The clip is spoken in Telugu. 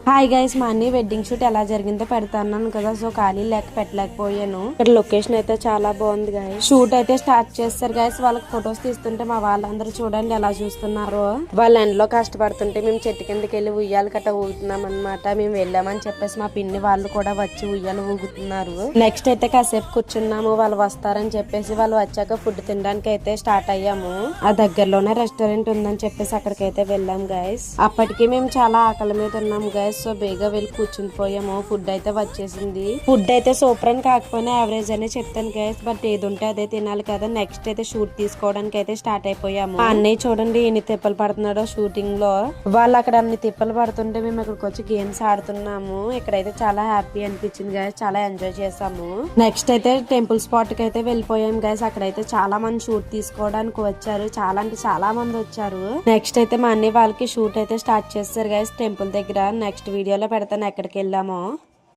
హాయ్ గైస్, మా అన్ని వెడ్డింగ్ షూట్ ఎలా జరిగిందో పెడతాను కదా. సో ఖాళీ లేక పెట్టలేకపోయాను. ఇక్కడ లొకేషన్ అయితే చాలా బాగుంది గైస్. షూట్ అయితే స్టార్ట్ చేస్తారు గైస్. వాళ్ళకి ఫొటోస్ తీస్తుంటే మా వాళ్ళందరూ చూడండి ఎలా చూస్తున్నారు. వాళ్ళ ఎండలో కష్టపడుతుంటే మేము చెట్టు కిందకి వెళ్ళి ఉయ్యాలు కట్ట ఊగుతున్నాం అనమాట. మేము వెళ్ళామని చెప్పేసి మా పిన్ని వాళ్ళు కూడా వచ్చి ఉయ్యాలు ఊగుతున్నారు. నెక్స్ట్ అయితే కాసేపు కూర్చున్నాము. వాళ్ళు వస్తారని చెప్పేసి వాళ్ళు వచ్చాక ఫుడ్ తినడానికి అయితే స్టార్ట్ అయ్యాము. ఆ దగ్గరలోనే రెస్టారెంట్ ఉందని చెప్పేసి అక్కడికైతే వెళ్ళాం గైస్. అప్పటికి మేము చాలా ఆకలి మీద ఉన్నాం గైస్. సో బేగా వెళ్ళి కూర్చుని పోయాము. ఫుడ్ అయితే వచ్చేసింది. ఫుడ్ అయితే సూపర్ అని కాకపోయినా యావరేజ్ అనే చెప్తాను గైస్. బట్ ఏది ఉంటే అదే తినాలి కదా. నెక్స్ట్ అయితే షూట్ తీసుకోవడానికి అయితే స్టార్ట్ అయిపోయాము. అన్నయ్య చూడండి ఎన్ని తిప్పలు పడుతున్నాడో షూటింగ్ లో. వాళ్ళు అక్కడ అన్ని తిప్పలు పడుతుంటే మేము ఇక్కడికి వచ్చి గేమ్స్ ఆడుతున్నాము. ఇక్కడైతే చాలా హ్యాపీ అనిపించింది గైస్. చాలా ఎంజాయ్ చేసాము. నెక్స్ట్ అయితే టెంపుల్ స్పాట్ కి అయితే వెళ్ళిపోయాం గైస్. అక్కడైతే చాలా మంది షూట్ తీసుకోవడానికి వచ్చారు. చాలా అంటే చాలా మంది వచ్చారు. నెక్స్ట్ అయితే మా అన్నయ్య వాళ్ళకి షూట్ అయితే స్టార్ట్ చేస్తారు గైస్ టెంపుల్ దగ్గర. నెక్స్ట్ వీడియోలో పెడతాను ఎక్కడికి వెళ్ళామో.